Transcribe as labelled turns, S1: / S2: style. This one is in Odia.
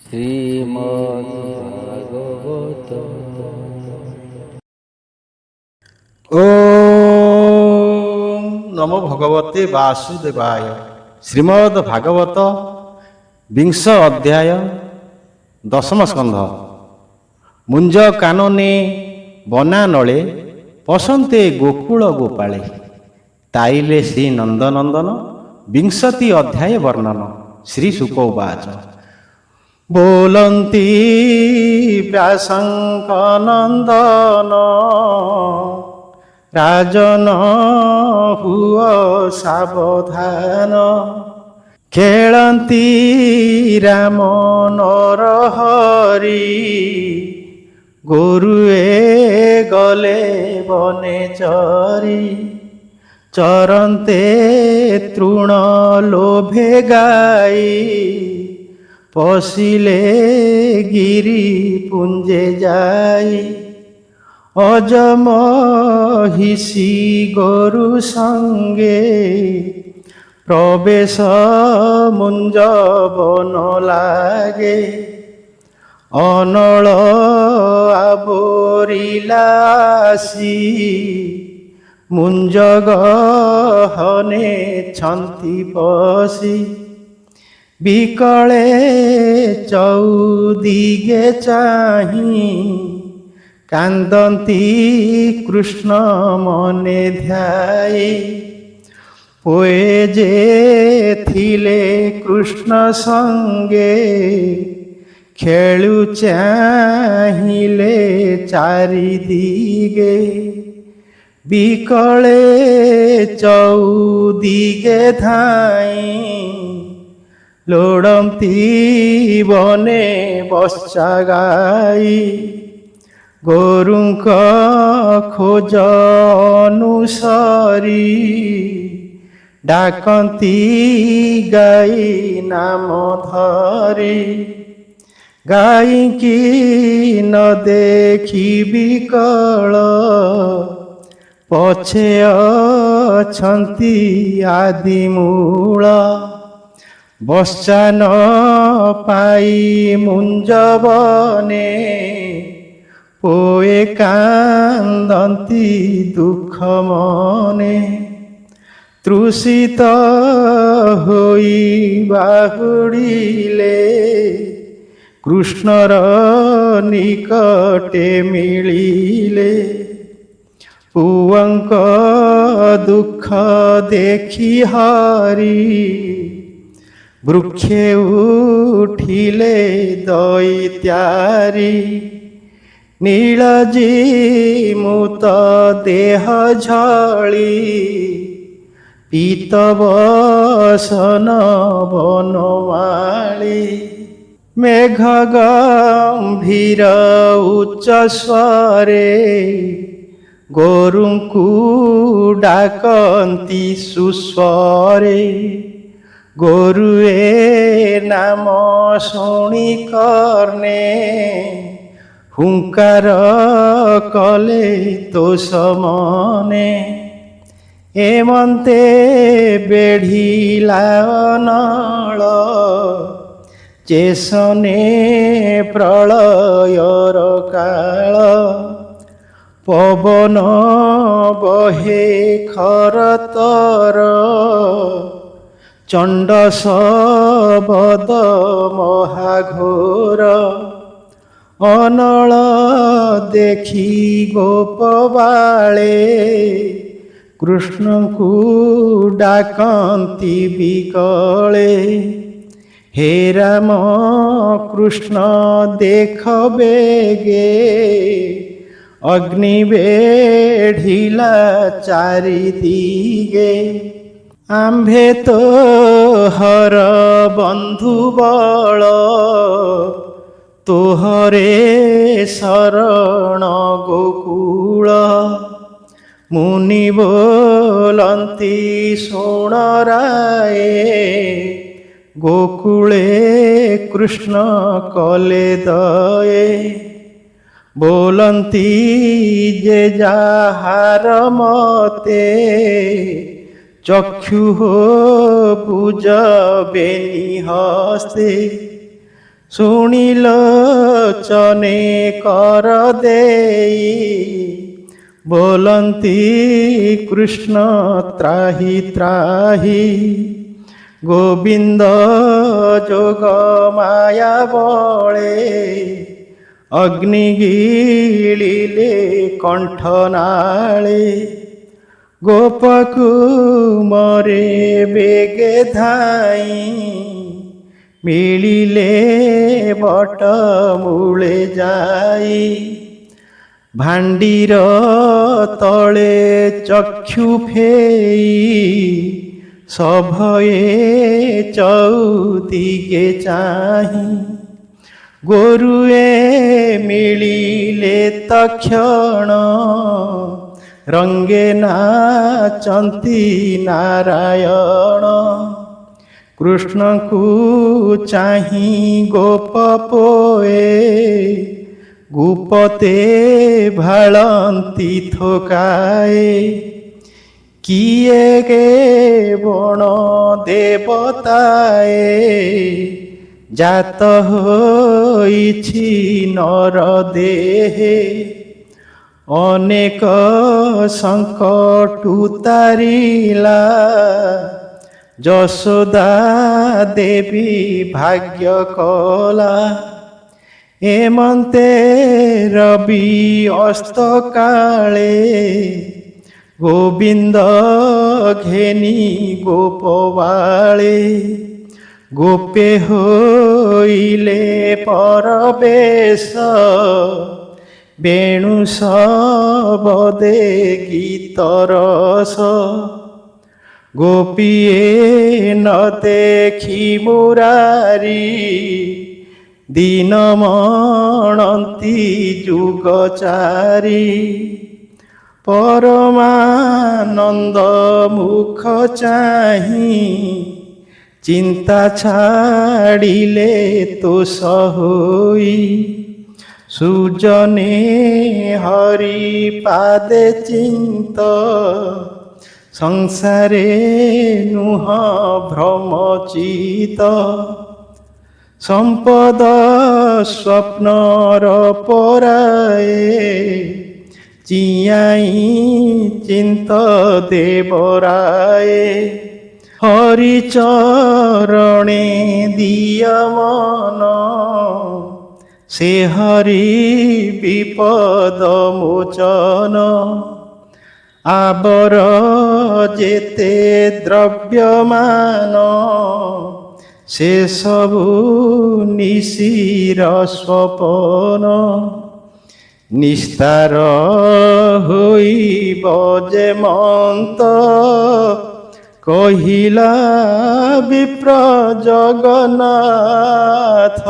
S1: শ্রীমদ্ভাগবত।
S2: ওম নমো ভগবতে বাসুদেবায়। শ্রীমদ্ ভাগবত বিংশ অধ্যায় দশম স্কন্ধ। মুঞ্ଜ କାନନେ ବନା ନଳେ ପସନ୍ତେ ଗୋକୁଳ ଗୋପାଳେ ତାଇଲେ ଶ୍ରୀ ନନ୍ଦନନ୍ଦନ। ବିଂଶତି ଅଧ୍ୟାୟ ବର୍ଣ୍ଣନ। ଶ୍ରୀ ଶୁକ ଉବାଚ। ବୋଲନ୍ତି ବ୍ୟାସଙ୍କ ନନ୍ଦନ ରାଜନ ହୁଅ ସାବଧାନ। ଖେଳନ୍ତି ରାମ ନରହରି ଗୋରୁଏ ଗଲେ ବନେ ଚରି। ଚରନ୍ତେ ତୃଣ ଲୋଭେ ଗାଇ ପଶିଲେ ଗିରି ପୁଞ୍ଜେ ଯାଇ। ଅଜମହିଷି ଗୋରୁ ସଙ୍ଗେ ପ୍ରବେଶ ମୁଞ୍ଜ ବନ ଲାଗେ। ଅନଳ ଆବୋରିଲା ଆସି ମୁଞ୍ଜ ଗହନେ ଛନ୍ତି ପଶି। ବିକଳେ ଚଉଦିଗେ ଚାହିଁ କାନ୍ଦନ୍ତି କୃଷ୍ଣ ମନେ ଧ୍ୟାଇ। ପୋଏ ଯେ ଥିଲେ କୃଷ୍ଣ ସଙ୍ଗେ ଖେଳୁ ଚାହିଁଲେ ଚାରି ଦିଗେ। ବିକଳେ ଚଉଦିଗେ ଧାଇଁ ଲୋଡ଼ନ୍ତି ବନେ ବତ୍ସା ଗାଇ। ଗୋରୁଙ୍କ ଖୋଜ ଅନୁସରି ଡାକନ୍ତି ଗାଈ ନାମ ଧରି। ଗାଈକି ନ ଦେଖି ବିକଳ ପଛେ ଅଛନ୍ତି ଆଦିମୂଳ। ବତ୍ସା ନ ପାଇ ମୁଞ୍ଜ ବନେ ପୋଏ କାନ୍ଦନ୍ତି ଦୁଃଖ ମନେ। ତୃଷିତ ହୋଇ ବାହୁଡ଼ିଲେ କୃଷ୍ଣର ନିକଟେ ମିଳିଲେ। ପୁଅଙ୍କ ଦୁଃଖ ଦେଖି ହରି ବୃକ୍ଷେ ଉଠିଲେ ଦଇତ୍ୟାରି। ନୀଳଜୀମୂତ ଦେହ ଝଳି ପୀତ ବସନ ବନମାଳି। ମେଘ ଗମ୍ଭୀର ଉଚ୍ଚ ସ୍ୱରେ ଗୋରୁଙ୍କୁ ଡାକନ୍ତି ସୁସ୍ୱରେ। ଗୋରୁଏ ନାମ ଶୁଣି କର୍ଣ୍ଣେ ହୁଙ୍କାର କଲେ ତୋଷ ମନେ। ଏମନ୍ତେ ବେଢ଼ିଲା ଅନଳ ଚେସନେ ପ୍ରଳୟର କାଳ। ପବନ ବହେ ଖରତର ଚଣ୍ଡ ଶବଦ ମହାଘୋର। ଅନଳ ଦେଖି ଗୋପବାଳେ କୃଷ୍ଣଙ୍କୁ ଡାକନ୍ତି ବିକଳେ। ହେ ରାମ କୃଷ୍ଣ ଦେଖ ବେଗେ ଅଗ୍ନି ବେଢ଼ିଲା ଚାରି ଦିଗେ। ଆମ୍ଭେ ତୋହର ବନ୍ଧୁ ବଳ ତୋହରେ ଶରଣ ଗୋକୁଳ। ମୁନି ବୋଲନ୍ତି ଶୁଣ ରାଏ ଗୋକୁଳେ କୃଷ୍ଣ କଲେ ଦଏ। ବୋଲନ୍ତି ଯେ ଯାହାର ମତେ ଚକ୍ଷୁ ବୁଝ ବେନି ହସ୍ତେ। ଶୁଣିଲୋଚନେ କର ଦେଇ ବୋଲନ୍ତି କୃଷ୍ଣ ତ୍ରାହି ତ୍ରାହି। ଗୋବିନ୍ଦ ଯୋଗ ମାୟା ବଳେ ଅଗ୍ନି ଗିଳିଲେ କଣ୍ଠନାଳେ। ଗୋପକୁ ମରେ ବେଗେ ଧାଇଁ ମିଳିଲେ ବଟ ମୂଳେ ଯାଇ। ଭାଣ୍ଡିର ତଳେ ଚକ୍ଷୁ ଫେଇ ସଭଏ ଚଉଦିକେ ଚାହିଁ। ଗୋରୁଏ ମିଳିଲେ ତକ୍ଷଣ ରଙ୍ଗେ ନାଚନ୍ତି ନାରାୟଣ। କୃଷ୍ଣଙ୍କୁ ଚାହିଁ ଗୋପ ପୋଏ ଗୁପତେ ଭାଳନ୍ତି ଥୋକାଏ। କିଏ କେ ବଣ ଦେବତାଏ ଜାତ ହୋଇଛି ନର ଦେହେ। ଅନେକ ସଙ୍କଟୁ ତାରିଲା ଯଶୋଦା ଦେବୀ ଭାଗ୍ୟ କଲା। ଏମନ୍ତେ ରବି ଅସ୍ତ କାଳେ ଗୋବିନ୍ଦ ଘେନି ଗୋପବାଳେ। ଗୋପେ ହୋଇଲେ ପରବେଶ ବେଣୁ ଶବଦେ ଗୀତ ରସ। ଗୋପିଏ ନ ଦେଖି ମୁରାରି ଦିନ ମଣନ୍ତି ଯୁଗଚାରି। ପରମାନନ୍ଦ ମୁଖ ଚାହିଁ ଚିନ୍ତା ଛାଡ଼ିଲେ ତୋଷ ହୋଇ। ସୁଜନେ ହରି ପାଦେ ଚିନ୍ତ ସଂସାରେ ନୁହ ଭ୍ରମଚିତ। ସମ୍ପଦ ସ୍ୱପ୍ନର ପରାଏ ଚିଆଇଁ ଚିନ୍ତ ଦେବରାଏ। ହରିଚରଣେ ଦିଅ ମନ ସେ ହରି ବିପଦ ମୋଚନ। ଆବର ଯେତେ ଦ୍ରବ୍ୟମାନ ସେ ସବୁ ନିଶିର ସ୍ୱପନ। ନିସ୍ତାର ହୋଇବ ଯେ ମନ୍ତ କହିଲା ବିପ୍ର ଜଗନ୍ନାଥ।